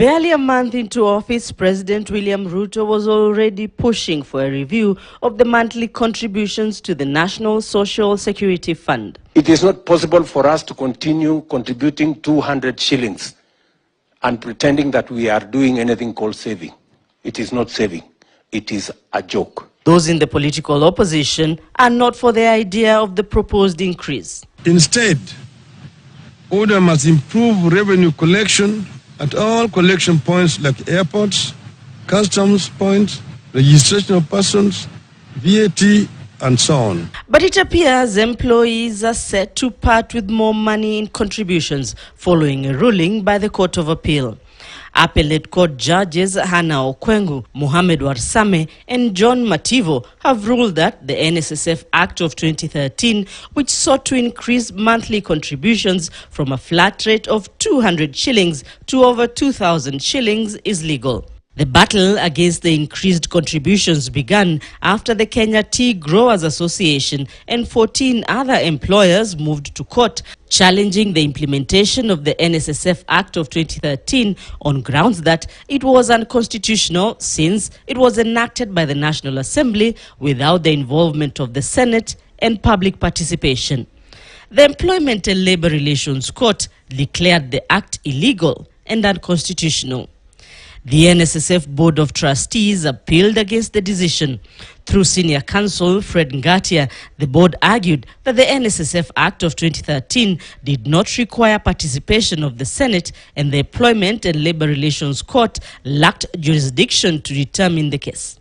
Barely a month into office, President William Ruto was already pushing for a review of the monthly contributions to the National Social Security Fund. It is not possible for us to continue contributing 200 shillings and pretending that we are doing anything called saving. It is not saving. It is a joke. Those in the political opposition are not for the idea of the proposed increase. Instead, order must improve revenue collection at all collection points like airports, customs points, registration of persons, VAT, and so on. But it appears employees are set to part with more money in contributions following a ruling by the Court of Appeal. Appellate Court judges Hannah Okwengu, Mohamed Warsame and John Mativo have ruled that the NSSF Act of 2013, which sought to increase monthly contributions from a flat rate of 200 shillings to over 2,000 shillings, is legal. The battle against the increased contributions began after the Kenya Tea Growers Association and 14 other employers moved to court, challenging the implementation of the NSSF Act of 2013 on grounds that it was unconstitutional since it was enacted by the National Assembly without the involvement of the Senate and public participation. The Employment and Labour Relations Court declared the act illegal and unconstitutional. The NSSF Board of Trustees appealed against the decision. Through Senior Counsel Fred Ngatia, the board argued that the NSSF Act of 2013 did not require participation of the Senate and the Employment and Labour Relations Court lacked jurisdiction to determine the case.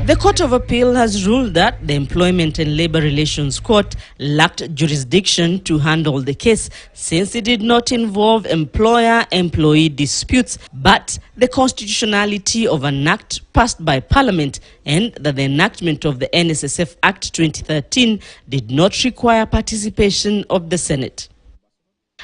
The Court of Appeal has ruled that the Employment and Labour Relations Court lacked jurisdiction to handle the case since it did not involve employer-employee disputes, but the constitutionality of an act passed by Parliament, and that the enactment of the NSSF Act 2013 did not require participation of the Senate.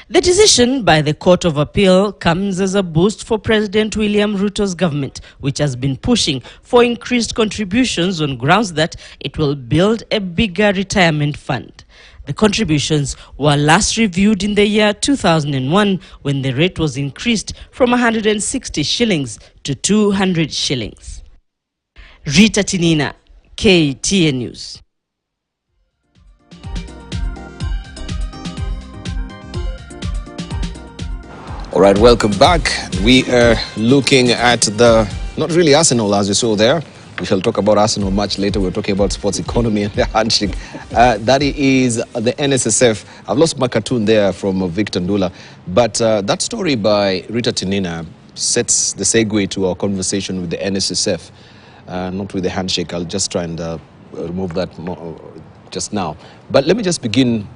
The decision by the Court of Appeal comes as a boost for President William Ruto's government, which has been pushing for increased contributions on grounds that it will build a bigger retirement fund. The contributions were last reviewed in the year 2001 when the rate was increased from 160 shillings to 200 shillings. Rita Tinina, KTN News. All right, welcome back. We are looking at not really Arsenal as you saw there. We shall talk about Arsenal much later. We're talking about sports economy and the handshake. That is the NSSF. I've lost my cartoon there from Victor Ndula. But that story by Rita Tinina sets the segue to our conversation with the NSSF, not with the handshake. I'll just try and remove that just now. But let me just begin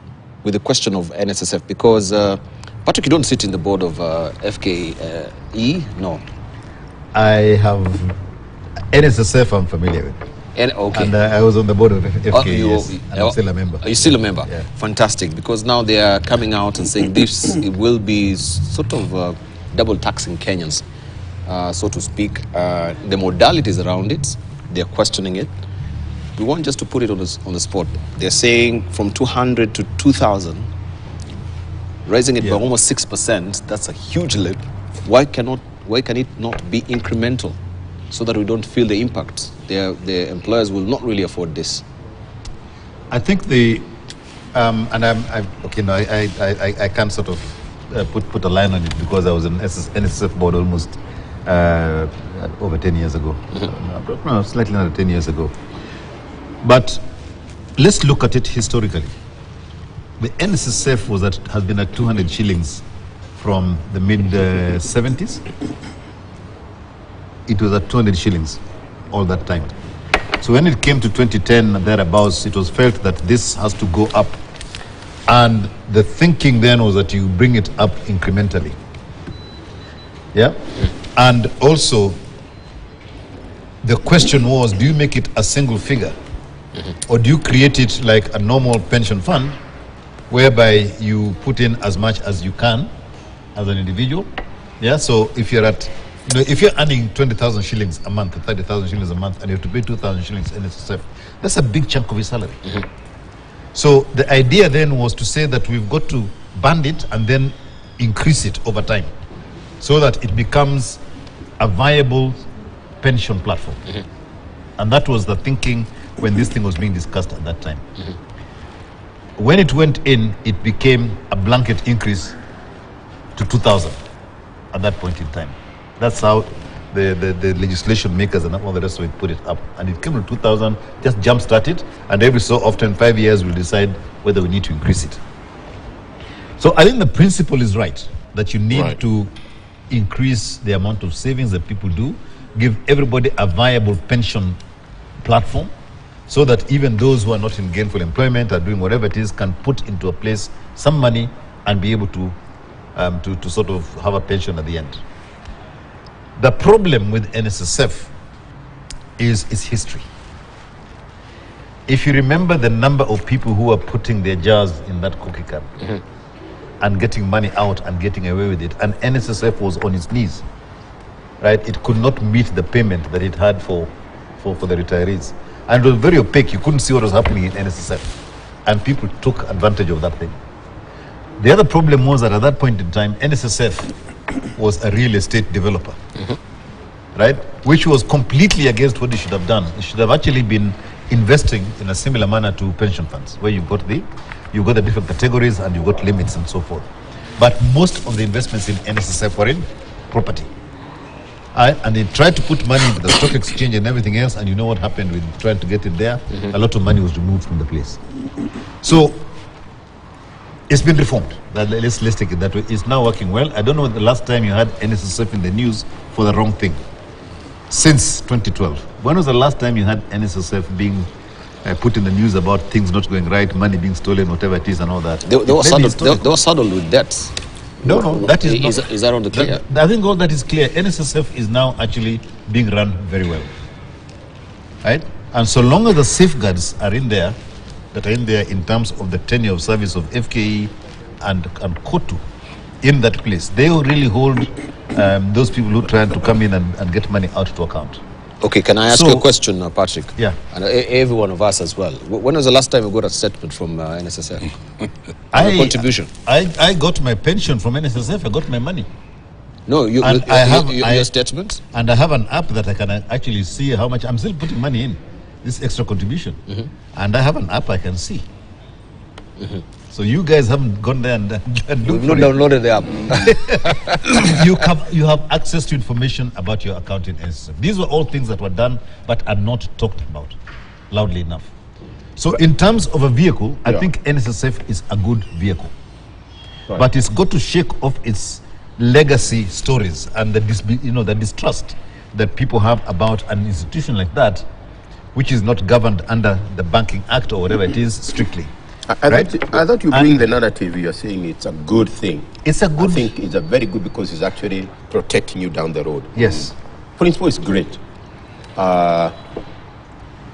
with the question of NSSF because Patrick, you don't sit in the board of FKE, no? I have NSSF. I'm familiar with. Okay. And I was on the board of FKE. Yes, and I'm still a member. Are you still a member? Yeah. Fantastic, because now they are coming out and saying this it will be sort of double taxing Kenyans, so to speak. The modalities around it, they're questioning it. We want just to put it on the spot. They're saying from 200 to 2,000. Raising it by almost 6%, that's a huge leap. Why can it not be incremental so that we don't feel the impact? The employers will not really afford this. I think I can't sort of put a line on it because I was in NSSF board almost over 10 years ago. No, slightly under 10 years ago. But let's look at it historically. The NSSF has been at 200 shillings from the mid-70s. It was at 200 shillings all that time. So when it came to 2010 and thereabouts, it was felt that this has to go up. And the thinking then was that you bring it up incrementally. Yeah? And also, the question was, do you make it a single figure? Or do you create it like a normal pension fund, whereby you put in as much as you can as an individual? Yeah, so if you're if you're earning 20,000 shillings a month, 30,000 shillings a month, and you have to pay 2,000 shillings NSSF, that's a big chunk of your salary. So the idea then was to say that we've got to band it and then increase it over time. so that it becomes a viable pension platform. And that was the thinking when this thing was being discussed at that time. When it went in, it became a blanket increase to 2,000 at that point in time. That's how the legislation makers and all the rest of it put it up. And it came to 2,000, just jump-start it, and every so often, 5 years, we'll decide whether we need to increase it. So I think the principle is right, that you need to increase the amount of savings that people do, give everybody a viable pension platform, so that even those who are not in gainful employment or doing whatever it is can put into a place some money and be able to sort of have a pension at the end. The problem with NSSF is its history. If you remember the number of people who are putting their jars in that cookie can and getting money out and getting away with it, and NSSF was on its knees, right? It could not meet the payment that it had for the retirees. And it was very opaque. You couldn't see what was happening in NSSF. And people took advantage of that thing. The other problem was that at that point in time, NSSF was a real estate developer, right? Which was completely against what it should have done. It should have actually been investing in a similar manner to pension funds, where you've got the different categories and you've got limits and so forth. But most of the investments in NSSF were in property. And they tried to put money into the stock exchange and everything else, and you know what happened with trying to get in there? A lot of money was removed from the place. So it's been reformed. Let's take it that way. It's now working well. I don't know the last time you had NSSF in the news for the wrong thing. Since 2012. When was the last time you had NSSF being put in the news about things not going right, money being stolen, whatever it is and all that? They were saddled with debts. No, that is not. Is that on the clear? I think all that is clear. NSSF is now actually being run very well, right? And so long as the safeguards are in there, that are in there in terms of the tenure of service of FKE and KOTU in that place, they will really hold those people who try to come in and get money out to account. Okay, can I ask you a question, Patrick? Yeah. And every one of us as well. When was the last time you got a statement from NSSF? Contribution? I got my pension from NSSF. I got my money. No, your statement? And I have an app that I can actually see how much I'm still putting money in, this extra contribution. And I have an app I can see. So you guys haven't gone there and We've not downloaded the app. You have access to information about your account in NSSF. These were all things that were done but are not talked about loudly enough. So in terms of a vehicle, I think NSSF is a good vehicle. But it's got to shake off its legacy stories and the distrust that people have about an institution like that, which is not governed under the Banking Act or whatever it is strictly. I thought you bring the narrative. You're saying it's a good thing. It's a good. I think it's a very good because it's actually protecting you down the road. Yes. Principle is great, and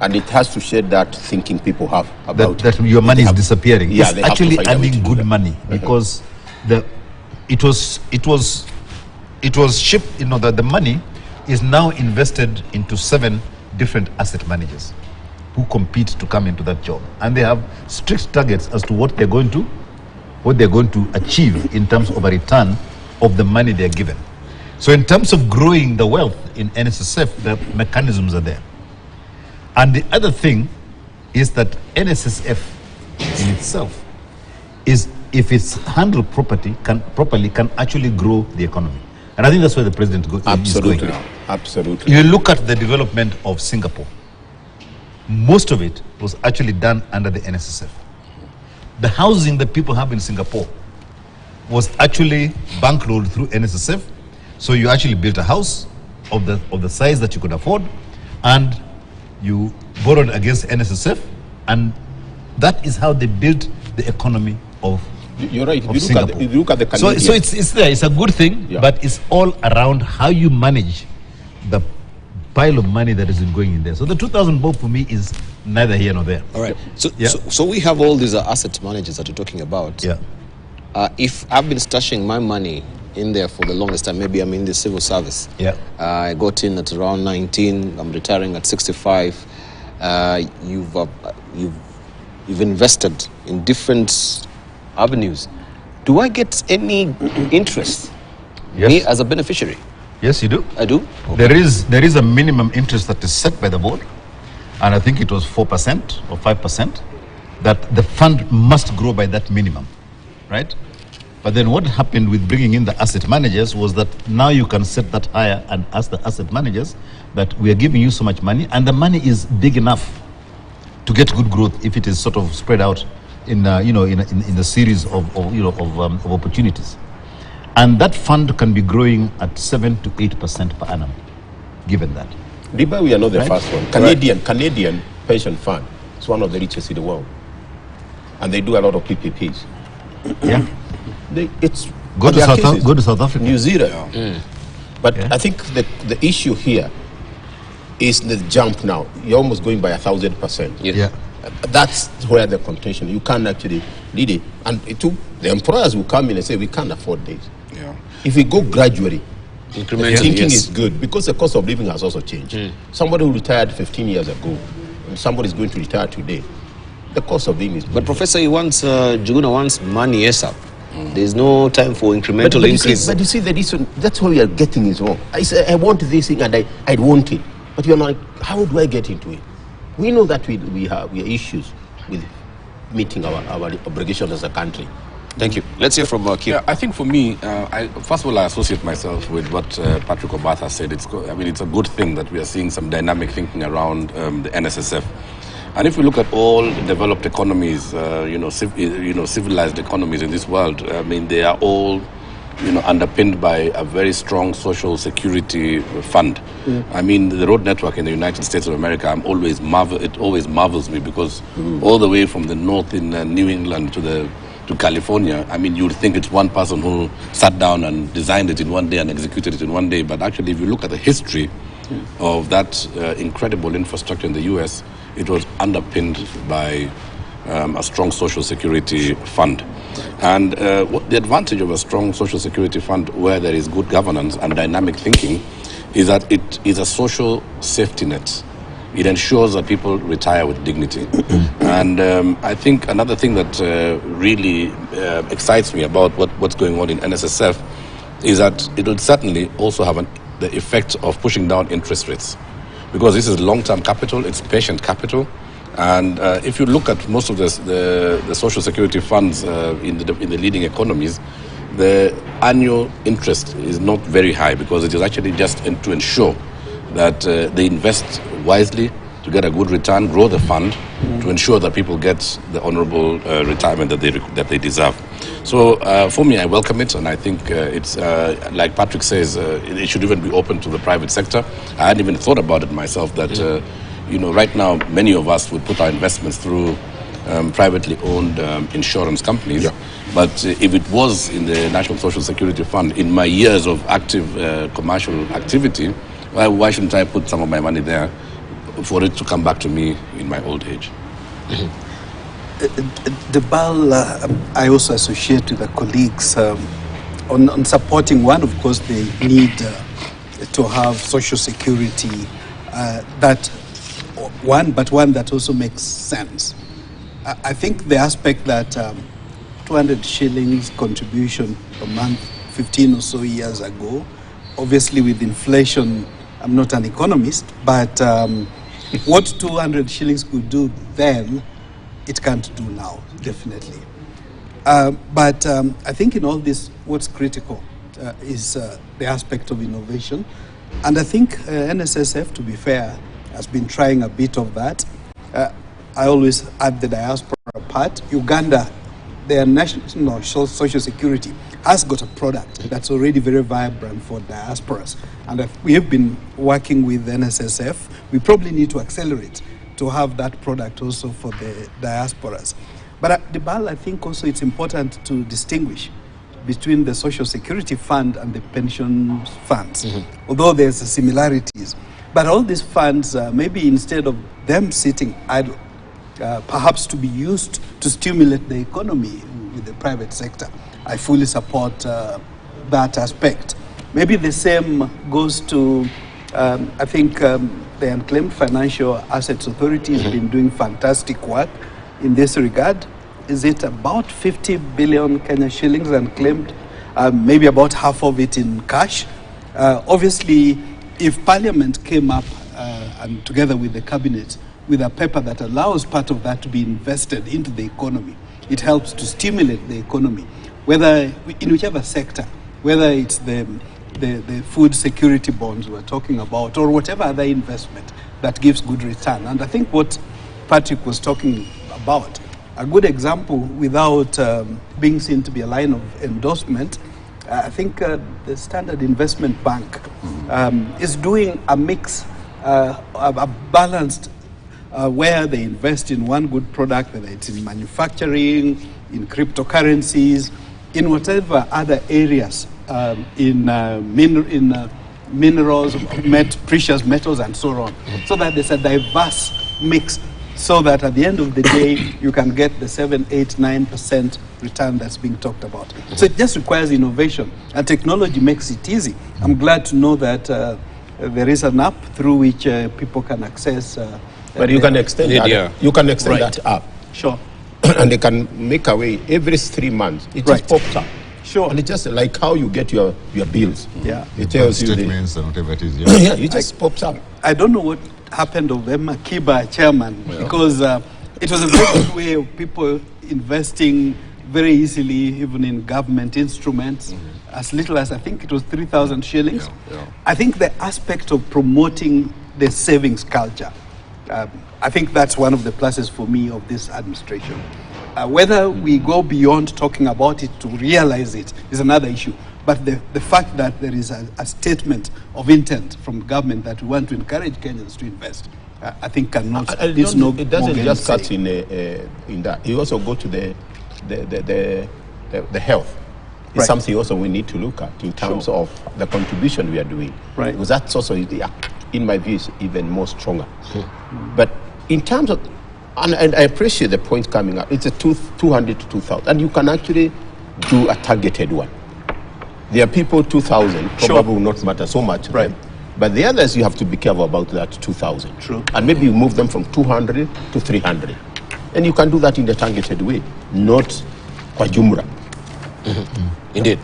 it has to shed that thinking people have about that your money is disappearing. Yeah, it's actually earning good money because it was shipped. That the money is now invested into 7 different asset managers who compete to come into that job, and they have strict targets as to what they're going to achieve in terms of a return of the money they're given. So in terms of growing the wealth in NSSF, the mechanisms are there. And the other thing is that NSSF in itself is, if it's handled properly, can actually grow the economy. And I think that's where the president is going. Absolutely. You look at the development of Singapore. Most of it was actually done under the NSSF. The housing that people have in Singapore was actually bankrolled through NSSF. So you actually built a house of the size that you could afford, and you borrowed against NSSF, and that is how they built the economy of You're right. If you look at the Canadian. So it's there. It's a good thing, but it's all around how you manage the pile of money that is going in there. So the 2,000 bob for me is neither here nor there. All right. So we have all these asset managers that you're talking about. Yeah. If I've been stashing my money in there for the longest time, maybe I'm in the civil service. Yeah. I got in at around 19. I'm retiring at 65. You've invested in different avenues. Do I get any interest Yes. Me as a beneficiary? Yes, you do. I do? Okay. There is a minimum interest that is set by the board, and I think it was 4% or 5%, that the fund must grow by that minimum, right? But then what happened with bringing in the asset managers was that now you can set that higher and ask the asset managers that we are giving you so much money, and the money is big enough to get good growth if it is sort of spread out in in the series of opportunities. And that fund can be growing at 7 to 8% per annum, given that. Diba, we are not the Right. first one. Canadian pension fund is one of the richest in the world, and they do a lot of PPPs. Yeah. Go to South Africa. New Zealand. But I think the issue here is the jump now. You're almost going by 1,000%. Yes. Yeah. That's where the contention. You can't actually lead it, and the employers will come in and say we can't afford this. Yeah. If we go gradually, Incrementally, thinking yes. is good, because the cost of living has also changed. Somebody who retired 15 years ago, and somebody is going to retire today, the cost of living is. But Professor, he wants, Juguna wants money ASAP. There's no time for incremental increase. But you see, that's what we are getting is wrong. I say, I want this thing and I want it. But you're like, how do I get into it? We know that we have issues with meeting our obligations as a country. Thank you. Let's hear from Kim. Yeah, I think for me, first of all, I associate myself with what Patrick Obatha said. It's a good thing that we are seeing some dynamic thinking around the NSSF. And if we look at all developed economies, civilized economies in this world, I mean, they are all, underpinned by a very strong social security fund. I mean, the road network in the United States of America, it always marvels me because all the way from the north in New England to California, I mean, you'd think it's one person who sat down and designed it in one day and executed it in one day. But actually, if you look at the history of that incredible infrastructure in the U.S., it was underpinned by a strong social security fund. And the advantage of a strong social security fund where there is good governance and dynamic thinking is that it is a social safety net. It ensures that people retire with dignity. And I think another thing that really excites me about what's going on in NSSF is that it will certainly also have the effect of pushing down interest rates. Because this is long-term capital, it's patient capital. And if you look at most of the social security funds in the leading economies, the annual interest is not very high because it is actually just to ensure that they invest wisely to get a good return, grow the fund, to ensure that people get the honorable retirement that they deserve. So for me, I welcome it, and I think it's, like Patrick says, it should even be open to the private sector. I hadn't even thought about it myself that, right now, many of us would put our investments through privately owned insurance companies. Yeah. But if it was in the National Social Security Fund, in my years of active commercial activity, why shouldn't I put some of my money there for it to come back to me in my old age? The BAL, I also associate with the colleagues on supporting one. Of course, they need to have social security one that also makes sense. I think the aspect that 200 shillings contribution per month 15 or so years ago, obviously with inflation, I'm not an economist, but what 200 shillings could do then, it can't do now, definitely. But I think in all this, what's critical is the aspect of innovation. And I think NSSF, to be fair, has been trying a bit of that. I always add the diaspora part. Uganda, their national social security has got a product that's already very vibrant for diasporas. And if we have been working with NSSF, we probably need to accelerate to have that product also for the diasporas. But at the BAL, I think also it's important to distinguish between the social security fund and the pension funds, although there's similarities. But all these funds, maybe instead of them sitting idle, perhaps to be used to stimulate the economy with the private sector. I fully support that aspect. Maybe the same goes to, I think the Unclaimed Financial Assets Authority has been doing fantastic work in this regard. Is it about 50 billion Kenya shillings unclaimed maybe about half of it in cash. Obviously, if Parliament came up and together with the Cabinet with a paper that allows part of that to be invested into the economy, it helps to stimulate the economy, whether in whichever sector, whether it's the food security bonds we're talking about, or whatever other investment that gives good return. And I think what Patrick was talking about, a good example, without being seen to be a line of endorsement, I think the Standard Investment Bank is doing a mix, a balanced, where they invest in one good product, whether it's in manufacturing, in cryptocurrencies, in whatever other areas, in minerals, precious metals, and so on, so that there's a diverse mix, so that at the end of the day, you can get the 7, 8, 9% return that's being talked about. So it just requires innovation, and technology makes it easy. I'm glad to know that there is an app through which people can access. But you can extend that. You can extend that app. Sure. And they can make away every 3 months. It just pops up. Sure. And it's just like how you get your bills. Yeah. It tells you statements and whatever it is. Yeah, it just pops up. I don't know what happened of Emma Kiba, chairman, because it was a very good way of people investing very easily, even in government instruments, as little as I think it was 3,000 shillings. I think the aspect of promoting the savings culture, I think that's one of the pluses for me of this administration. Whether we go beyond talking about it to realize it is another issue. But the fact that there is a statement of intent from government that we want to encourage Kenyans to invest, I think cannot. It doesn't just cut in that. You also go to the health. It's something also we need to look at in terms of the contribution we are doing. Right. Because that's also, in my view, is even more stronger. But in terms of, and I appreciate the point coming up, it's a 200 to 2,000. And you can actually do a targeted one. There are people 2,000 probably will not matter so much. Right. But the others, you have to be careful about that 2,000. True. And maybe you move them from 200 to 300. And you can do that in a targeted way, not kwa jumla. Indeed.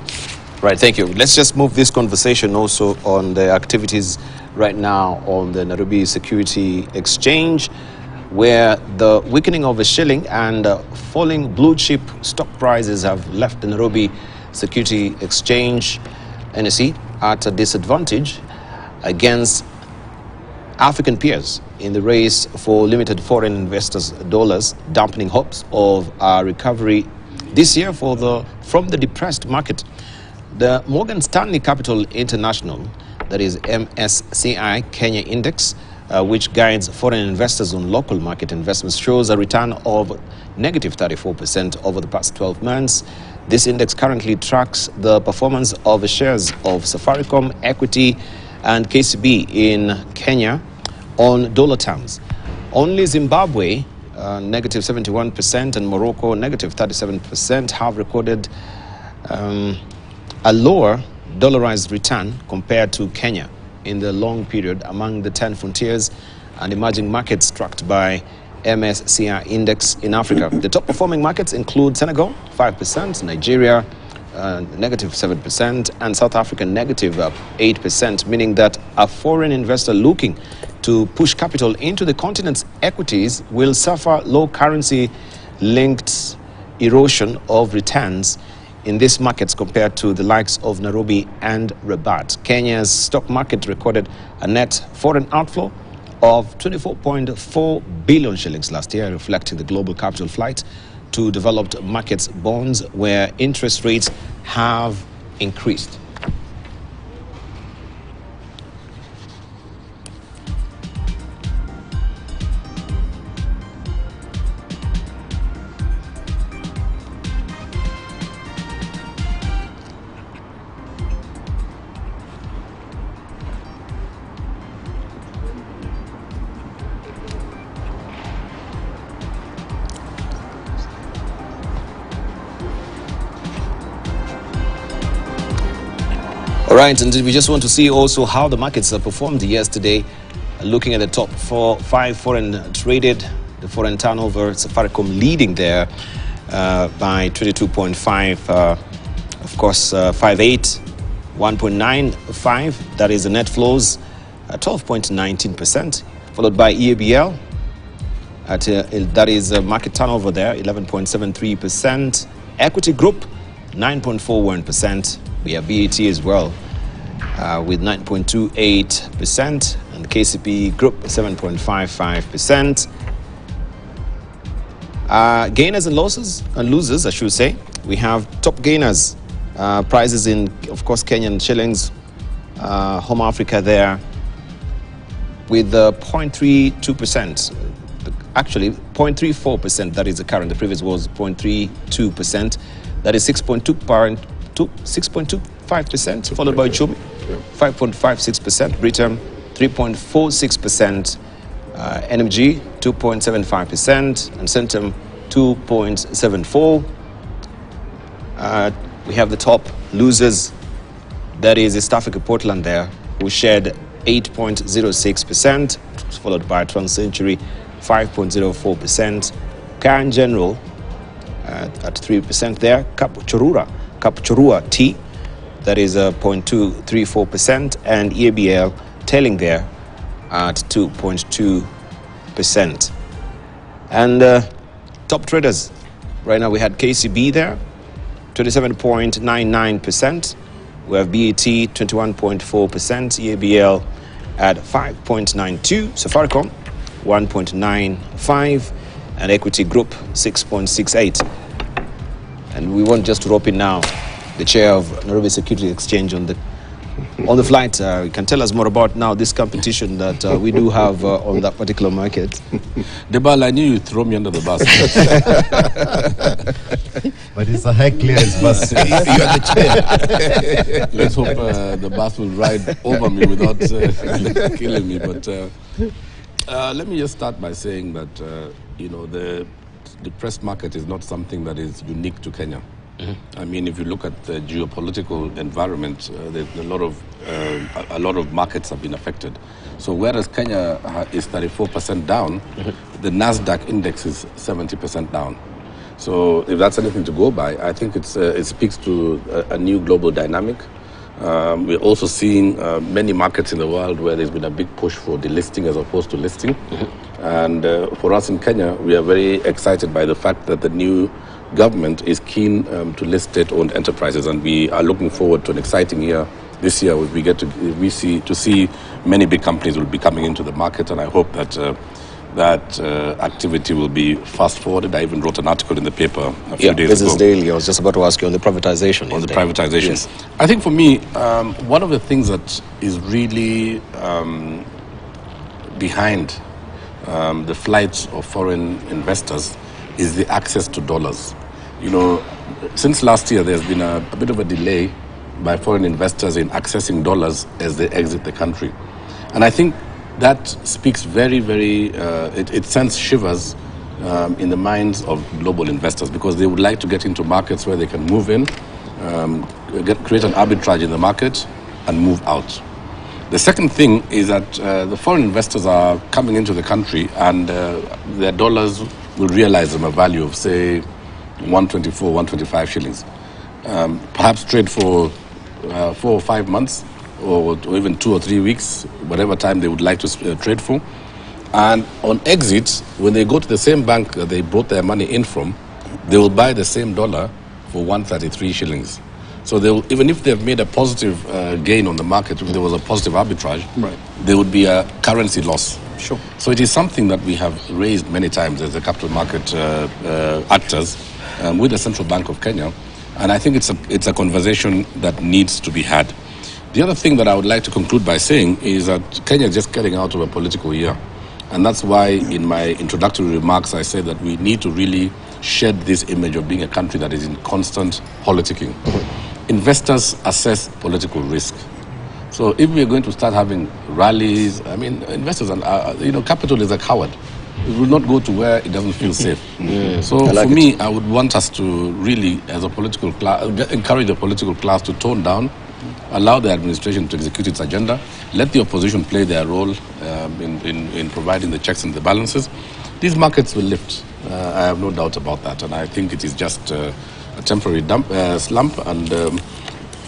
Right, thank you. Let's just move this conversation also on the activities right now on the Nairobi Security Exchange, where the weakening of the shilling and falling blue chip stock prices have left the Nairobi Security Exchange, NSE, at a disadvantage against African peers in the race for limited foreign investors' dollars, dampening hopes of a recovery this year from the depressed market. The Morgan Stanley Capital International, that is MSCI Kenya Index, which guides foreign investors on local market investments, shows a return of negative 34% over the past 12 months. This index currently tracks the performance of the shares of Safaricom, Equity, and KCB in Kenya on dollar terms. Only Zimbabwe, negative 71%, and Morocco, negative 37%, have recorded a lower dollarized return compared to Kenya in the long period among the 10 frontiers and emerging markets tracked by MSCI Index in Africa. The top performing markets include Senegal, 5%, Nigeria, negative 7%, and South Africa, negative 8%, meaning that a foreign investor looking to push capital into the continent's equities will suffer low currency linked erosion of returns in these markets compared to the likes of Nairobi and Rabat. Kenya's stock market recorded a net foreign outflow of 24.4 billion shillings last year, reflecting the global capital flight to developed markets bonds where interest rates have increased. All right, and we just want to see also how the markets performed yesterday. Looking at the top 5 foreign traded, the foreign turnover, Safaricom leading there by 22.5 Of course, 5.8, 1.95. That is the net flows, 12.19%. Followed by EABL. That is market turnover there, 11.73%. Equity Group, 9.41%. We have BAT as well, with 9.28%, and KCP Group 7.55%. Gainers and losers, I should say. We have top gainers, prices in, of course, Kenyan shillings, Home Africa there, with 0.32%. Actually, 0.34%. That is the current. The previous was 0.32%. That is 6.25%, followed by Chumi, 5.56%, Britain, 3.46%, NMG, 2.75%, and Centum, 2.74%. We have the top losers, that is East Africa Portland there, who shared 8.06%, followed by TransCentury, 5.04%, Can General at 3% there, Kapchorua T, that is 0.234%, and EABL tailing there at 2.2%. And top traders, right now we had KCB there, 27.99%. We have BAT 21.4%, EABL at 5.92%, Safaricom 1.95%, and Equity Group 6.68%. And we want just to rope in now the chair of Nairobi Securities Exchange on the flight. You can tell us more about now this competition that we do have on that particular market. Debal, I knew you'd throw me under the bus. But it's a high clearance bus. You are the chair. Let's hope the bus will ride over me without killing me. But let me just start by saying that the depressed market is not something that is unique to Kenya. I mean, if you look at the geopolitical environment, there's a lot of markets have been affected. So whereas Kenya is 34% down, the Nasdaq index is 70% down. So if that's anything to go by, I think it speaks to a new global dynamic. We're also seeing many markets in the world where there's been a big push for delisting as opposed to listing. And for us in Kenya, we are very excited by the fact that the new government is keen to list state-owned enterprises, and we are looking forward to an exciting year this year. We see many big companies will be coming into the market, and I hope that activity will be fast forwarded. I even wrote an article in the paper a few days ago. Business Daily. I was just about to ask you on the privatization. On the privatization. Yes. I think for me, one of the things that is really behind the flights of foreign investors is the access to dollars. Since last year, there's been a bit of a delay by foreign investors in accessing dollars as they exit the country. And I think that speaks very, very, it sends shivers in the minds of global investors, because they would like to get into markets where they can move in, create an arbitrage in the market and move out. The second thing is that the foreign investors are coming into the country, and their dollars will realize them a value of, say, 124, 125 shillings. Perhaps trade for 4 or 5 months, or even 2 or 3 weeks, whatever time they would like to trade for. And on exit, when they go to the same bank that they brought their money in from, they will buy the same dollar for 133 shillings. So they will, even if they've made a positive gain on the market, if there was a positive arbitrage, there would be a currency loss. Sure. So it is something that we have raised many times as the capital market actors with the Central Bank of Kenya, and I think it's a conversation that needs to be had. The other thing that I would like to conclude by saying is that Kenya is just getting out of a political year, and that's why in my introductory remarks I said that we need to really shed this image of being a country that is in constant politicking. Investors assess political risk. So if we are going to start having rallies, I mean, investors, capital is a coward. It will not go to where it doesn't feel safe. So for me, I would want us to really, as a political class, encourage the political class to tone down, allow the administration to execute its agenda, let the opposition play their role in providing the checks and the balances. These markets will lift. I have no doubt about that, and I think it is just temporary slump. And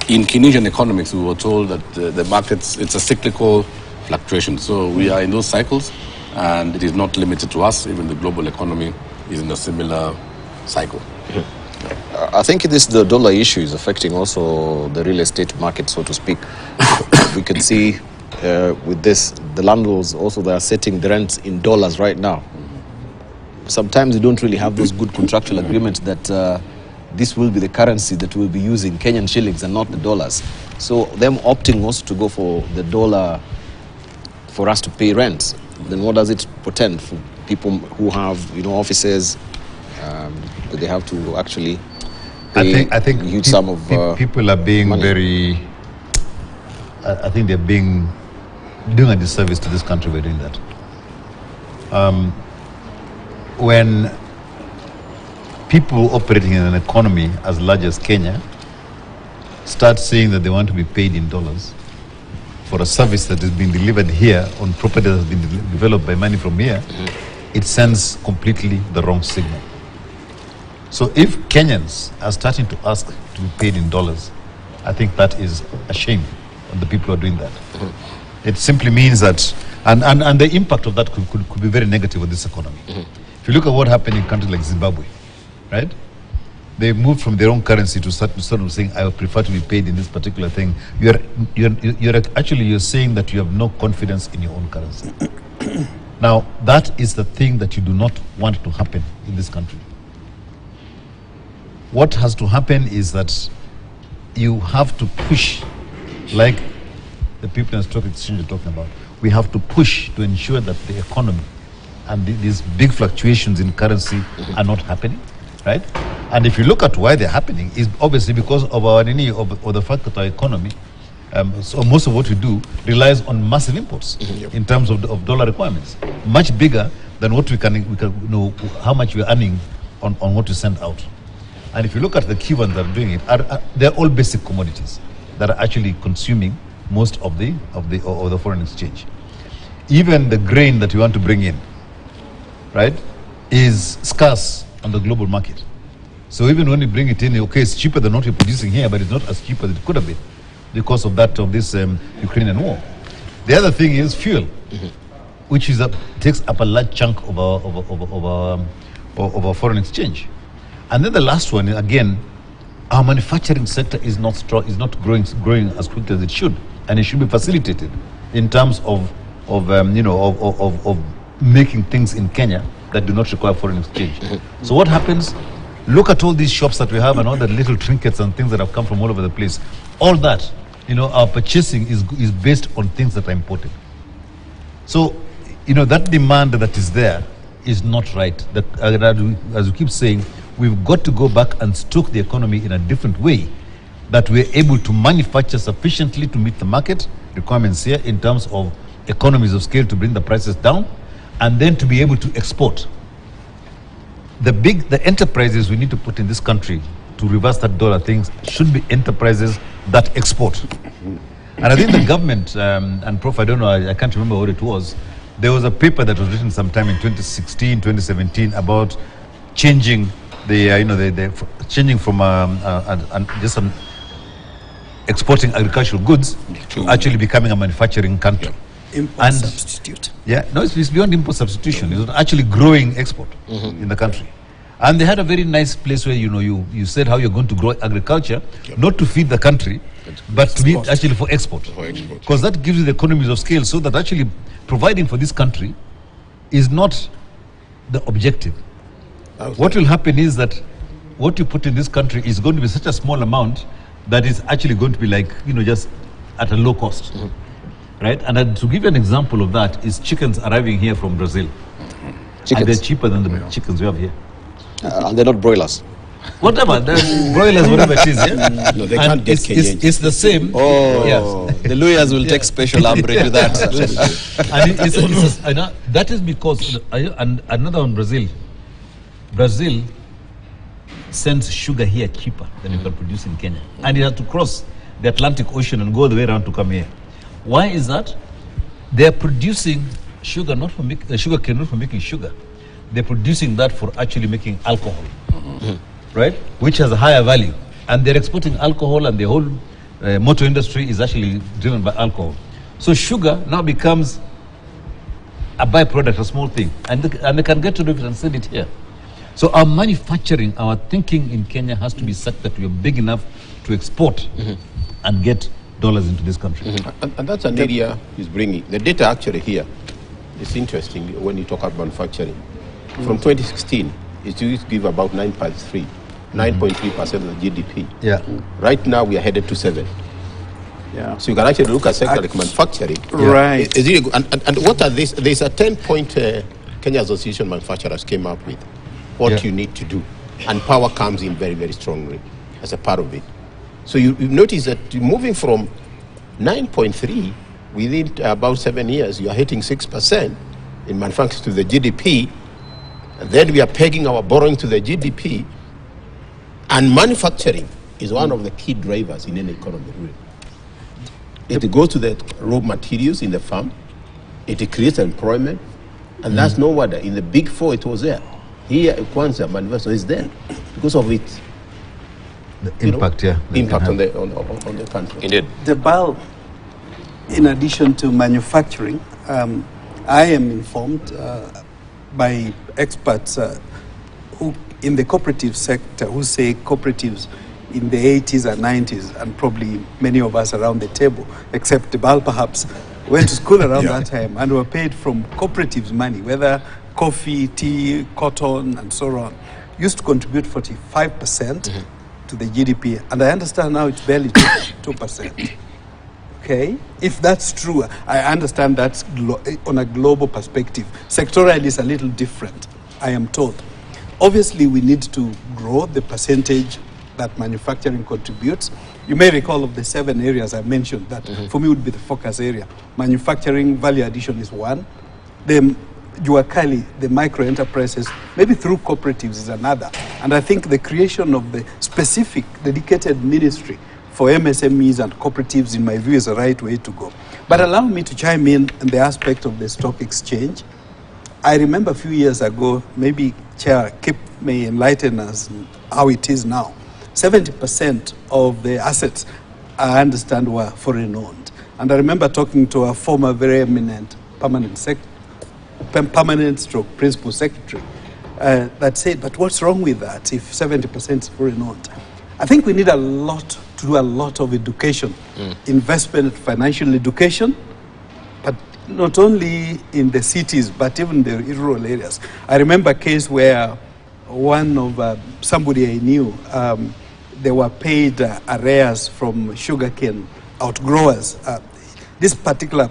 in Keynesian economics, we were told that the markets, it's a cyclical fluctuation. So we are in those cycles, and it is not limited to us. Even the global economy is in a similar cycle. I think the dollar issue is affecting also the real estate market, so to speak. We can see with this, the landlords also, they are setting the rents in dollars right now. Sometimes you don't really have those good contractual agreements that this will be the currency that we'll be using, Kenyan shillings and not the dollars. So them opting also to go for the dollar for us to pay rent, then what does it portend for people who have, offices, that they have to actually pay I think a huge sum of people are being money. very, I think they're doing a disservice to this country by doing that. When people operating in an economy as large as Kenya start saying that they want to be paid in dollars for a service that is being delivered here on property that has been developed by money from here, it sends completely the wrong signal. So if Kenyans are starting to ask to be paid in dollars, I think that is a shame on the people who are doing that. It simply means that, and the impact of that could be very negative on this economy. If you look at what happened in countries like Zimbabwe, right? They moved from their own currency to sort of saying, I would prefer to be paid in this particular thing. You're saying that you have no confidence in your own currency. Now, that is the thing that you do not want to happen in this country. What has to happen is that you have to push, like the people in the stock exchange are talking about. We have to push to ensure that the economy and these big fluctuations in currency are not happening, right? And if you look at why they're happening, is obviously because of our or the fact that our economy, so most of what we do relies on massive imports in terms of dollar requirements, much bigger than what we can how much we're earning on what we send out. And if you look at the key ones that are doing it, they're all basic commodities that are actually consuming most of the foreign exchange. Even the grain that you want to bring in, right, is scarce on the global market. So even when you bring it in, okay, it's cheaper than what you're producing here, but it's not as cheap as it could have been because of this Ukrainian war. The other thing is fuel, which takes up a large chunk of our foreign exchange. And then the last one, again, our manufacturing sector is not growing as quickly as it should, and it should be facilitated in terms of making things in Kenya that do not require foreign exchange. So what happens? Look at all these shops that we have and all the little trinkets and things that have come from all over the place. All that, our purchasing is based on things that are imported. So, that demand that is there is not right. That, as we keep saying, we've got to go back and stoke the economy in a different way, that we're able to manufacture sufficiently to meet the market requirements here in terms of economies of scale to bring the prices down, and then to be able to export. The enterprises we need to put in this country to reverse that dollar things should be enterprises that export. And I think the government, and Prof, I don't know, I can't remember what it was, there was a paper that was written sometime in 2016, 2017 about changing changing from just exporting agricultural goods to actually becoming a manufacturing country. Import substitute. Yeah, no, it's beyond import substitution. It's actually growing export in the country. And they had a very nice place where, you said how you're going to grow agriculture, not to feed the country, but to be actually for export. Because that gives you the economies of scale, so that actually providing for this country is not the objective. What will happen is that what you put in this country is going to be such a small amount that is actually going to be like, just at a low cost. Right? And to give you an example of that is chickens arriving here from Brazil. And they're cheaper than the chickens we have here. And they're not broilers. Whatever, they're broilers, whatever it is. Yeah? No, they can't get Kenyan. It's the same. Oh, yes. The lawyers will take special umbrage to that. And that is because, and another one, Brazil. Brazil sends sugar here cheaper than you can produce in Kenya. And you have to cross the Atlantic Ocean and go all the way around to come here. Why is that? They are producing sugar not for sugar cane, not for making sugar. They're producing that for actually making alcohol. right, which has a higher value. And they're exporting alcohol, and the whole motor industry is actually driven by alcohol. So sugar now becomes a byproduct, a small thing, and they can get rid of it and sell it here. So our manufacturing, our thinking in Kenya has to be such that we are big enough to export and get dollars into this country. And that's an area he's bringing. The data actually here is interesting when you talk about manufacturing. From 2016, it used to give about 9.3% of the GDP. Yeah. Right now, we are headed to 7%. Yeah. So you can actually look at sector like manufacturing. Right. It's really good. And what are these? There's a 10-point Kenya Association of Manufacturers came up with what you need to do. And power comes in very, very strongly as a part of it. So you notice that moving from 9.3 within about 7 years, you are hitting 6% in manufacturing to the GDP. And then we are pegging our borrowing to the GDP. And manufacturing is one of the key drivers in any economy, really. It goes to the raw materials in the farm. It creates employment. And that's no wonder. In the big four, it was there. Here, Kwanzaa Manifesto is there because of it. The impact, Impact on the country. Indeed. The BAL, in addition to manufacturing, I am informed by experts who in the cooperative sector who say cooperatives in the 80s and 90s, and probably many of us around the table, except the BAL perhaps, went to school around that time and were paid from cooperatives money, whether coffee, tea, cotton, and so on, used to contribute 45% to the GDP. And I understand now it's barely 2%. Okay? If that's true, I understand that's on a global perspective. Sectorally, it's a little different, I am told. Obviously, we need to grow the percentage that manufacturing contributes. You may recall of the 7 areas I mentioned that for me would be the focus area. Manufacturing, value addition is one. The Juakali, the micro enterprises, maybe through cooperatives is another. And I think the creation of the specific dedicated ministry for MSMEs and cooperatives, in my view, is the right way to go. But allow me to chime in the aspect of the stock exchange. I remember a few years ago, maybe Chair Kip may enlighten us how it is now. 70% of the assets, I understand, were foreign owned. And I remember talking to a former very eminent permanent stroke principal secretary that said, but what's wrong with that if 70% is foreign owned? I think we need to do a lot of education, investment, financial education, but not only in the cities, but even the rural areas. I remember a case where one of somebody I knew, they were paid arrears from sugarcane outgrowers. This particular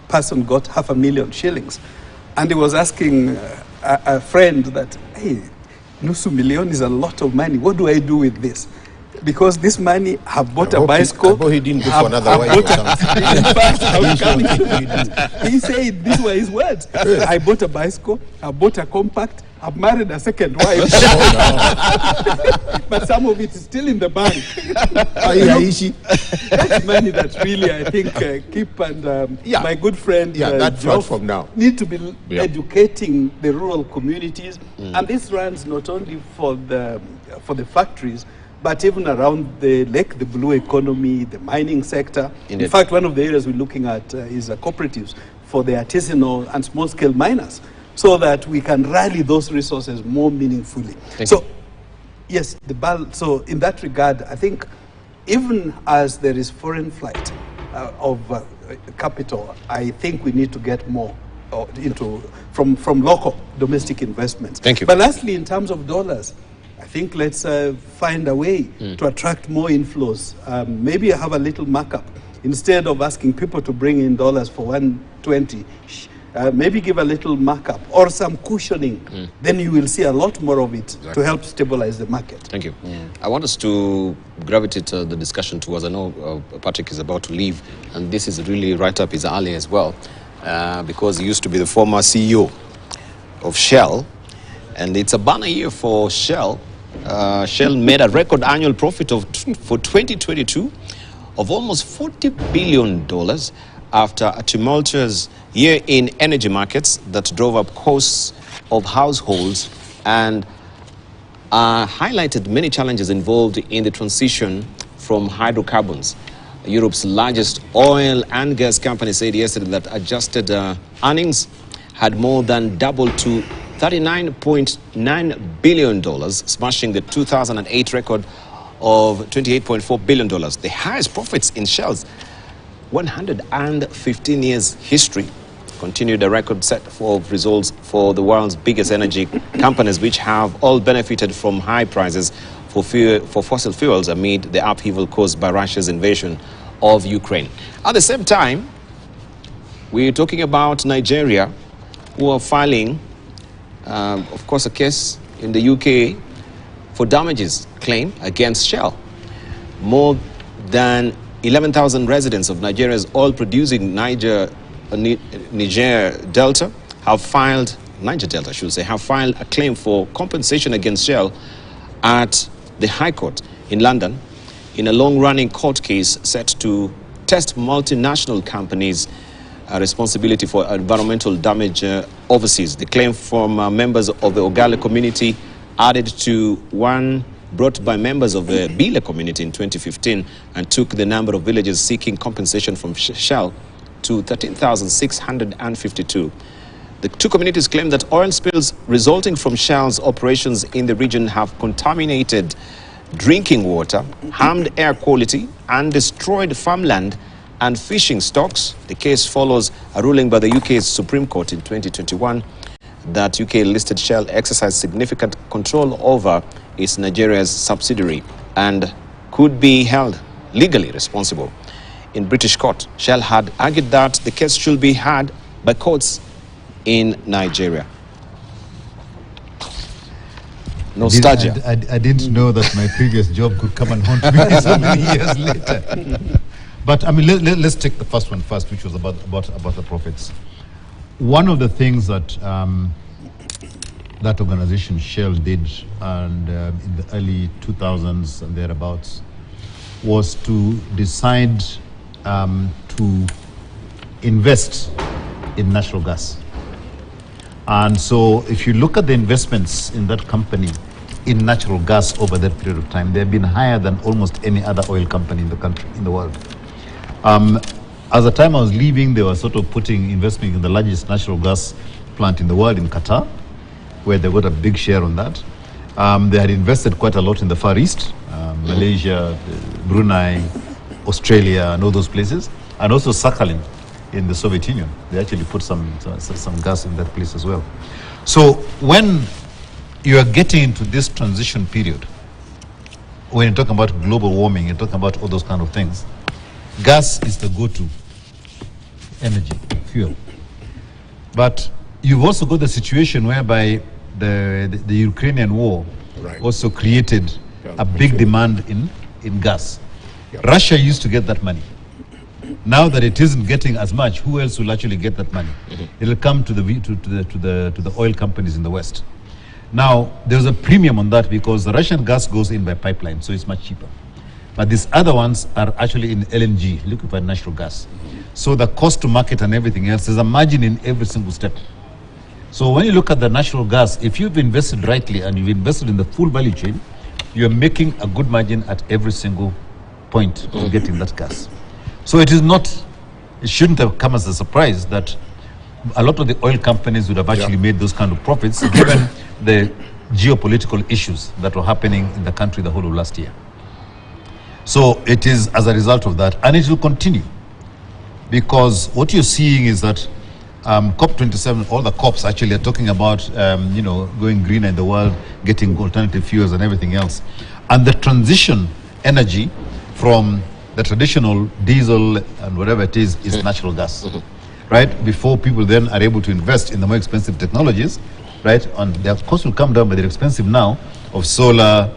person got 500,000 shillings. And he was asking a friend that, hey, nusu million is a lot of money. What do I do with this? Because this money, I've bought a bicycle. He didn't go for another wife or something. In fact, he said, these were his words. I bought a bicycle, I bought a compact, I've married a second wife. But some of it is still in the bank. That's money that really, I think, Kip and my good friend that's from now. Need to be educating the rural communities. And this runs not only for the factories, but even around the lake, the blue economy, the mining sector. In fact, one of the areas we're looking at is cooperatives for the artisanal and small-scale miners, so that we can rally those resources more meaningfully. Yes, so in that regard, I think even as there is foreign flight of capital, I think we need to get more from local domestic investments. Thank you. But lastly, in terms of dollars, I think let's find a way to attract more inflows. Maybe have a little markup. Instead of asking people to bring in dollars for 120, maybe give a little markup or some cushioning. Then you will see a lot more of it to help stabilize the market. Thank you. I want us to gravitate the discussion towards, I know Patrick is about to leave, and this is really right up his alley as well, because he used to be the former CEO of Shell, and it's a banner year for Shell. Shell made a record annual profit for 2022 of almost $40 billion after a tumultuous year in energy markets that drove up costs of households and highlighted many challenges involved in the transition from hydrocarbons. Europe's largest oil and gas company said yesterday that adjusted earnings had more than doubled to $39.9 billion, smashing the 2008 record of $28.4 billion. The highest profits in Shell's 115 years history continued a record set of results for the world's biggest energy companies, which have all benefited from high prices for fossil fuels amid the upheaval caused by Russia's invasion of Ukraine. At the same time, we're talking about Nigeria, who are filing, of course, a case in the UK for damages claim against Shell. More than 11,000 residents of Nigeria's oil-producing Niger Delta have filed a claim for compensation against Shell at the High Court in London in a long-running court case set to test multinational companies' responsibility for environmental damage overseas. The claim from members of the Ogale community added to one brought by members of the Bile community in 2015 and took the number of villages seeking compensation from Shell to 13,652. The two communities claim that oil spills resulting from Shell's operations in the region have contaminated drinking water, harmed air quality, and destroyed farmland and fishing stocks. The case follows a ruling by the UK's Supreme Court in 2021 that UK-listed Shell exercised significant control over its Nigeria's subsidiary and could be held legally responsible. In British court, Shell had argued that the case should be heard by courts in Nigeria. Nostalgia. I didn't know that my previous job could come and haunt me so many years later. But I mean, let's take the first one first, which was about the profits. One of the things that that organization Shell did, and in the early 2000s and thereabouts, was to decide to invest in natural gas. And so if you look at the investments in that company in natural gas over that period of time, they've been higher than almost any other oil company in the country, in the world. At the time I was leaving, they were sort of investing in the largest natural gas plant in the world in Qatar, where they got a big share on that. They had invested quite a lot in the Far East, Malaysia, Brunei, Australia, and all those places, and also Sakhalin in the Soviet Union. They actually put some gas in that place as well. So when you are getting into this transition period, when you're talking about global warming, you're talking about all those kind of things, gas is the go-to energy, fuel. But you've also got the situation whereby the Ukrainian war also created a big demand in gas. Russia used to get that money. Now that it isn't getting as much, who else will actually get that money? It'll come to the oil companies in the West. Now, there's a premium on that because the Russian gas goes in by pipeline, so it's much cheaper. But these other ones are actually in LNG, liquefied natural gas. So the cost to market and everything else, there's a margin in every single step. So when you look at the natural gas, if you've invested rightly and you've invested in the full value chain, you're making a good margin at every single point of getting that gas. So it shouldn't have come as a surprise that a lot of the oil companies would have actually made those kind of profits given the geopolitical issues that were happening in the country the whole of last year. So it is as a result of that, and it will continue, because what you're seeing is that COP27, all the COPs actually are talking about, going greener in the world, getting alternative fuels and everything else. And the transition energy from the traditional diesel and whatever it is natural gas, right? Before people then are able to invest in the more expensive technologies, right? And their cost will come down, but they're expensive now, of solar,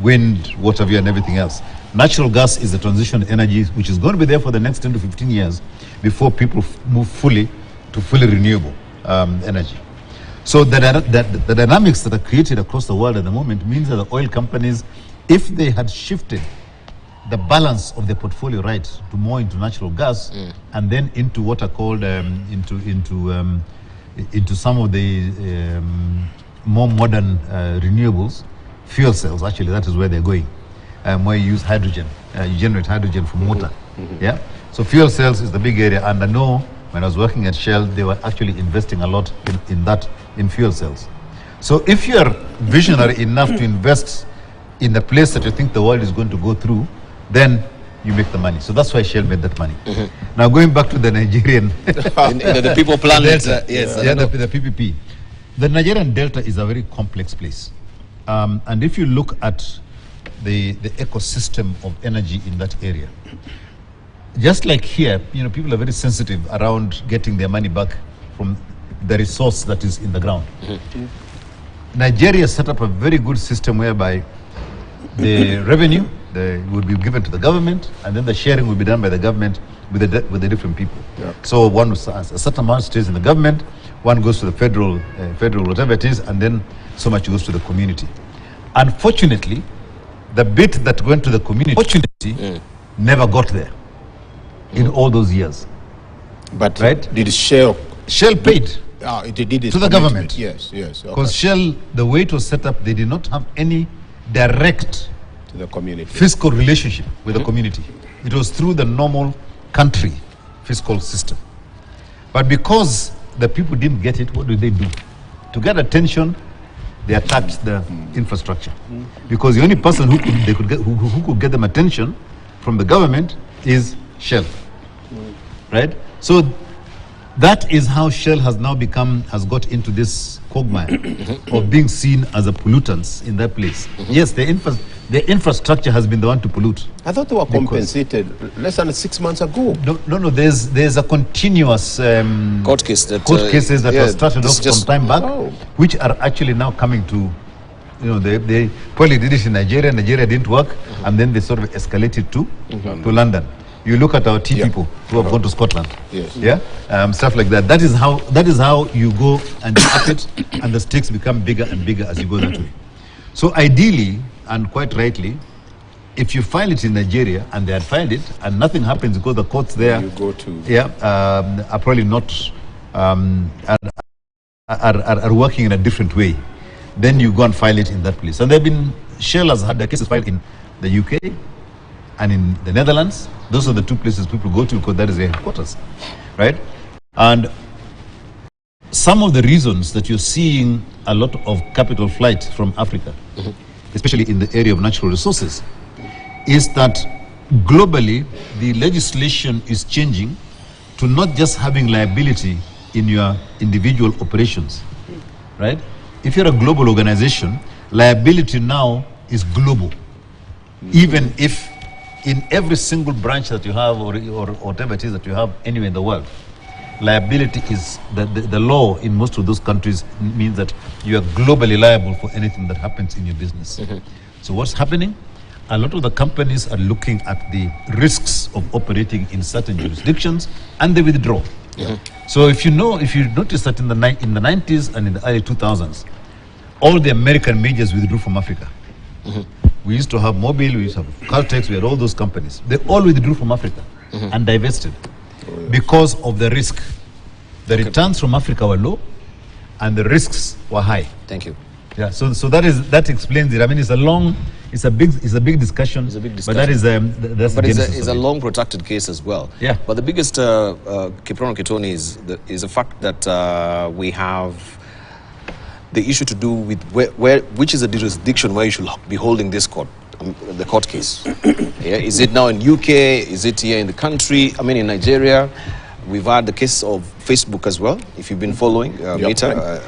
wind, water view, and everything else. Natural gas is the transition energy which is going to be there for the next 10 to 15 years before people move fully to fully renewable energy. So the dynamics that are created across the world at the moment means that the oil companies, if they had shifted the balance of the portfolio right to more into natural gas and then into what are called into some of the more modern renewables, fuel cells, actually, that is where they're going, where you use hydrogen, you generate hydrogen from water. Yeah. So fuel cells is the big area, and I know when I was working at Shell, they were actually investing a lot in fuel cells. So if you are visionary enough to invest in the place that you think the world is going to go through, then you make the money. So that's why Shell made that money. Now going back to the Nigerian the people plan Delta, yes, the PPP. The Nigerian Delta is a very complex place, and if you look at the ecosystem of energy in that area, just like here, people are very sensitive around getting their money back from the resource that is in the ground. Nigeria set up a very good system whereby the revenue would be given to the government, and then the sharing will be done by the government with the different people. So a certain amount stays in the government, one goes to the federal whatever it is, and then so much goes to the community. Unfortunately, the bit that went to the community never got there in all those years. But right? did Shell paid it did to the government? Yes. Because Shell, the way it was set up, they did not have any direct to the community fiscal relationship with the community. It was through the normal country fiscal system. But because the people didn't get it, what do? To get attention, they attacked the infrastructure. Because the only person who could get them attention from the government is Shell. Right? So that is how Shell has now has got into this quagmire of being seen as a pollutant in that place. Yes, the infrastructure has been the one to pollute. I thought they were compensated less than 6 months ago. No, there's a continuous court cases that were started off some time back, which are actually now coming to, they probably did it in Nigeria didn't work, and then they sort of escalated to London. You look at our tea people who have gone to Scotland, stuff like that. That is how you go and you up it, and the stakes become bigger and bigger as you go that way. So ideally, and quite rightly, if you file it in Nigeria and they had filed it and nothing happens because the courts there are probably not are working in a different way, then you go and file it in that place. And Shell has had their cases filed in the UK and in the Netherlands. Those are the two places people go to because that is their headquarters, right? And some of the reasons that you're seeing a lot of capital flight from Africa, especially in the area of natural resources, is that globally the legislation is changing to not just having liability in your individual operations, right? If you're a global organization, liability now is global. Even if in every single branch that you have or whatever it is that you have anywhere in the world, liability is the law in most of those countries means that you are globally liable for anything that happens in your business. So what's happening? A lot of the companies are looking at the risks of operating in certain jurisdictions and they withdraw. So if you notice that in the 90s and in the early 2000s, all the American majors withdrew from Africa. We used to have Mobil, we used to have Caltex, we had all those companies. They all withdrew from Africa and divested because of the risk. The returns from Africa were low and the risks were high. Thank you. Yeah, so that explains it. I mean, it's a big discussion. But that is that's but it's a long protracted case as well. Yeah. But the biggest Kiprono Kitoni is the fact that we have the issue to do with which is the jurisdiction where you should be holding this court, the court case. Is it now in UK? Is it here in the country? I mean, in Nigeria, we've had the case of Facebook as well. If you've been following, Meta,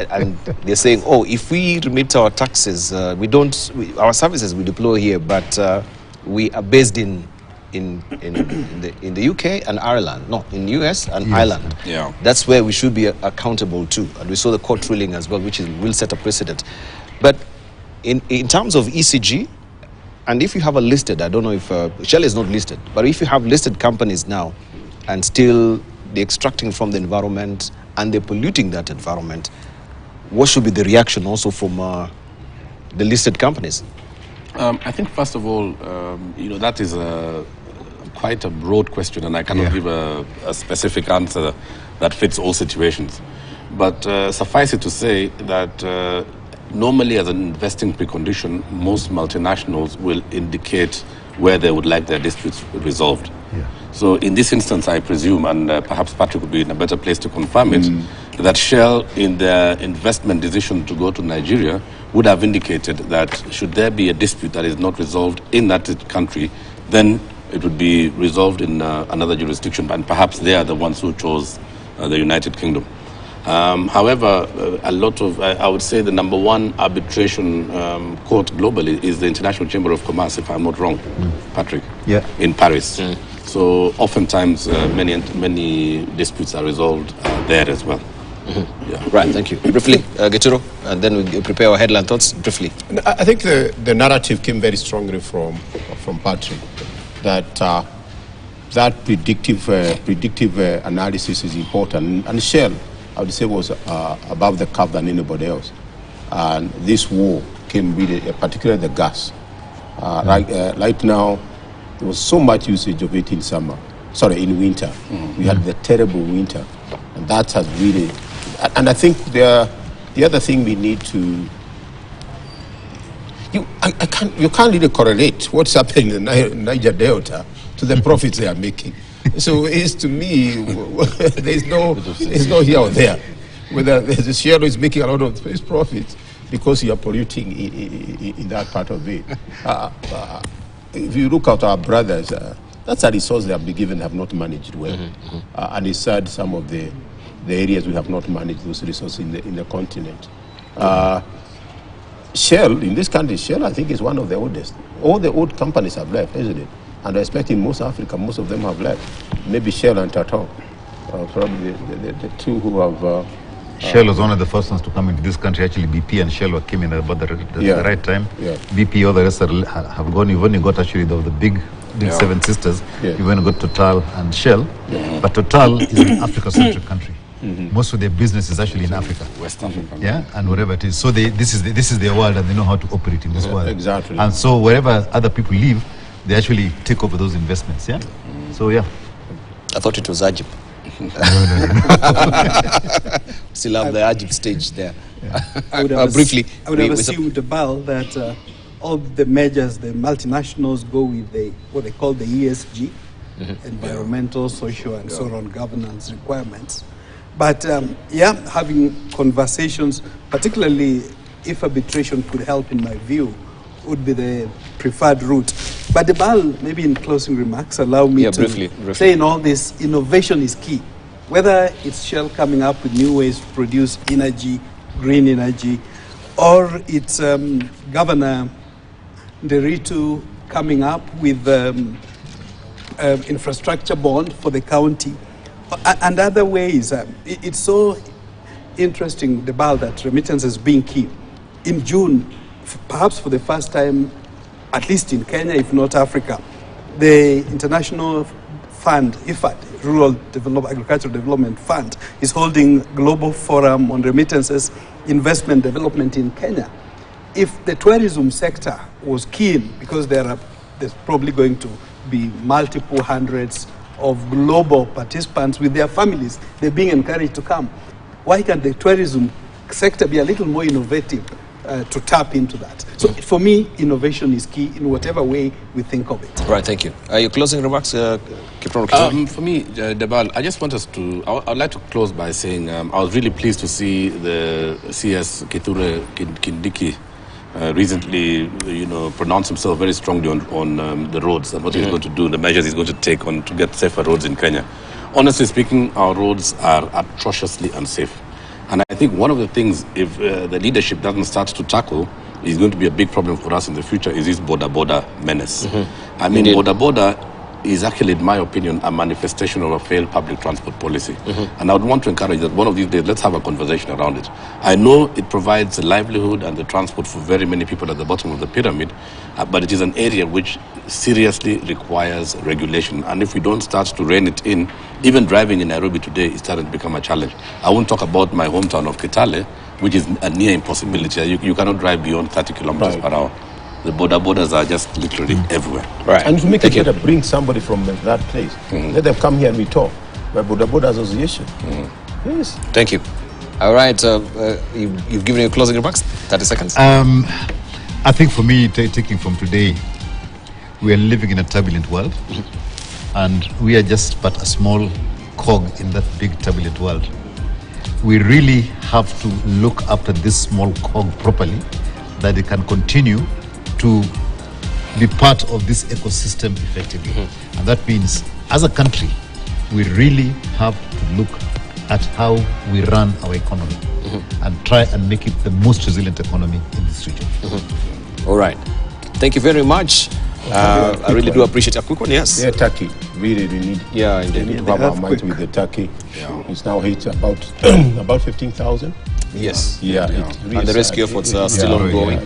and they're saying, oh, if we remit our taxes, our services we deploy here, but we are based in the UK and Ireland, no, in the US and Ireland. Yeah. That's where we should be accountable to. And we saw the court ruling as well, which will set a precedent. But in terms of ECG, and if you have a listed, I don't know if Shell is not listed, but if you have listed companies now and still they're extracting from the environment and they're polluting that environment, what should be the reaction also from the listed companies? I think first of all, that is quite a broad question, and I cannot give a specific answer that fits all situations. But suffice it to say that normally as an investing precondition, most multinationals will indicate where they would like their disputes resolved. Yeah. So in this instance, I presume, and perhaps Patrick would be in a better place to confirm it, that Shell, in their investment decision to go to Nigeria, would have indicated that should there be a dispute that is not resolved in that country, then it would be resolved in another jurisdiction, and perhaps they are the ones who chose the United Kingdom. However, a lot of, I would say the number one arbitration court globally is the International Chamber of Commerce, if I'm not wrong, Patrick, in Paris. So oftentimes many disputes are resolved there as well. Yeah. Right, thank you. Briefly, Geturo, and then we prepare our headline thoughts. Briefly. I think the narrative came very strongly from Patrick, that that predictive analysis is important, and Shell, I would say, was above the curve than anybody else. And this war came really, particularly the gas. Right now, there was so much usage of it in winter. We had the terrible winter, and that has really. And I think the other thing we need to. You can't really correlate what's happening in the Niger Delta to the profits they are making. So it's, to me, there's no here or there. Whether the Shell is making a lot of its profits because you are polluting in that part of it. If you look at our brothers, that's a resource they have been given, have not managed well. And it's sad some of the areas we have not managed those resources in the continent. Shell, in this country, Shell, I think, is one of the oldest. All the old companies have left, isn't it? And I expect in most Africa, most of them have left. Maybe Shell and Total, probably the two who have... Shell was one of the first ones to come into this country. Actually, BP and Shell came in about the right time. BP, all the rest have gone. You've only got actually the big seven sisters. You've only got Total and Shell. But Total is an Africa-centric country. Most of their business is actually in Africa. West Africa. Yeah, and wherever it is. So this is their world, and they know how to operate in this world. Exactly. And so wherever other people live, they actually take over those investments. Yeah. So yeah. I thought it was Ajib. Still have the Ajib stage there. I would have briefly. I would have assumed, that all the measures, the multinationals go with what they call the ESG, environmental, social, and so on governance requirements. But having conversations, particularly if arbitration could help, in my view, would be the preferred route. But Debal, maybe in closing remarks, allow me to briefly. say in all this, innovation is key. Whether it's Shell coming up with new ways to produce energy, green energy, or it's Governor Nderitu coming up with infrastructure bond for the county, and other ways. It's so interesting, Debal, that remittance is being key. In June, perhaps for the first time, at least in Kenya, if not Africa, the International Fund, IFAD, Rural Agricultural Development Fund, is holding Global Forum on Remittances Investment Development in Kenya. If the tourism sector was keen, because there's probably going to be multiple hundreds of global participants with their families, they're being encouraged to come. Why can't the tourism sector be a little more innovative to tap into that? So for me, innovation is key in whatever way we think of it. Right, thank you. Your closing remarks, for me, Debal, I just want us to, I'd like to close by saying I was really pleased to see the CS Kithure Kindiki recently, pronounce himself very strongly on the roads and what he's going to do, the measures he's going to take on to get safer roads in Kenya. Honestly speaking, our roads are atrociously unsafe. And I think one of the things, if the leadership doesn't start to tackle, is going to be a big problem for us in the future, is this border menace. I mean, border is actually, in my opinion, a manifestation of a failed public transport policy. And I would want to encourage that one of these days, let's have a conversation around it. I know it provides the livelihood and the transport for very many people at the bottom of the pyramid, but it is an area which seriously requires regulation. And if we don't start to rein it in, even driving in Nairobi today is starting to become a challenge. I won't talk about my hometown of Kitale, which is a near impossibility. You cannot drive beyond 30 kilometers per hour. The borders are just literally everywhere. Right. And to make it better, bring somebody from that place. Let them come here and we talk. By Border Association. Yes. Thank you. All right, you've given your closing remarks. 30 seconds. I think for me, taking from today, we are living in a turbulent world, and we are just but a small cog in that big turbulent world. We really have to look after this small cog properly, that it can continue to be part of this ecosystem effectively. And that means, as a country, we really have to look at how we run our economy and try and make it the most resilient economy in this region. All right. Thank you very much. I really do appreciate a quick one, yes. Yeah, Turkey. Really, we need. Yeah, We indeed. need to have our minds with the Turkey. It's now hit about 15,000. Yes. Yeah. And the rescue efforts are still ongoing.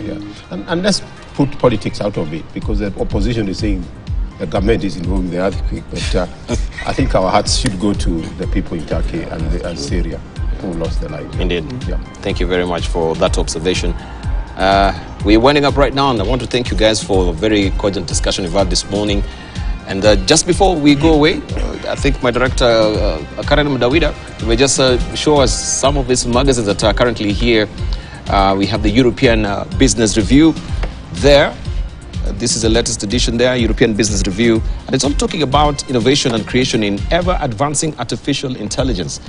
And let's put politics out of it, because the opposition is saying the government is involved in the earthquake. But I think our hearts should go to the people in Turkey and Syria who lost their lives. Indeed. Yeah. Thank you very much for that observation. We're winding up right now, and I want to thank you guys for a very cogent discussion we've had this morning. And just before we go away, I think my director, Karen Mdawida, will just show us some of these magazines that are currently here. We have the European Business Review there. This is the latest edition there, European Business Review. And it's all talking about innovation and creation in ever-advancing artificial intelligence.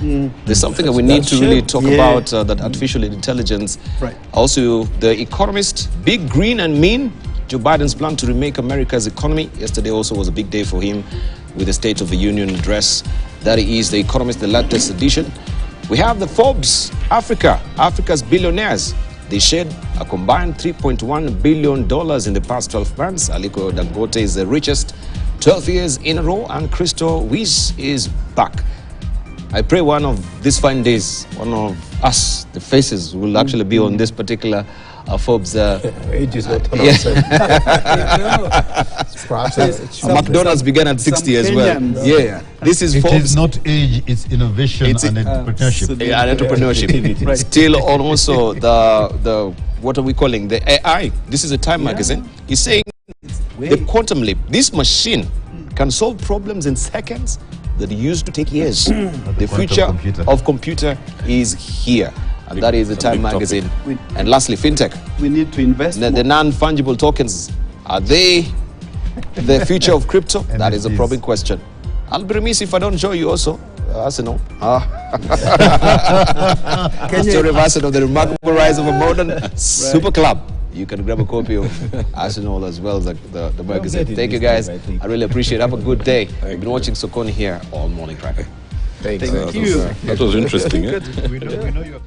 There's something that we need to really talk about, that artificial intelligence. Right. Also, The Economist, big, green and mean. Joe Biden's plan to remake America's economy. Yesterday also was a big day for him with the State of the Union address. That is The Economist, the latest edition. We have the Forbes, Africa's billionaires. They shared a combined $3.1 billion in the past 12 months. Aliko Dangote is the richest 12 years in a row, and Christo Wies is back. I pray one of these fine days, one of us, the faces, will actually be on this particular Forbes. Age is not an Perhaps McDonald's began at 60 as well. Yeah, this is Forbes. It is not age, it's innovation and entrepreneurship. Yeah, and entrepreneurship. Right. Still on also the what are we calling the AI? This is a Time magazine. He's saying the quantum leap. This machine can solve problems in seconds that used to take years. The future of computer is here. And that is the Time magazine. And lastly, fintech. We need to invest The non-fungible tokens, are they the future of crypto? That is a probing question. I'll be remiss if I don't show you also Arsenal. Story of Arsenal, the remarkable rise of a modern super club. You can grab a copy of Arsenal as well as the magazine. Thank you guys. I really appreciate it. Have a good day. I've been watching Sokoni here all morning. Thank you. That was interesting. We know you are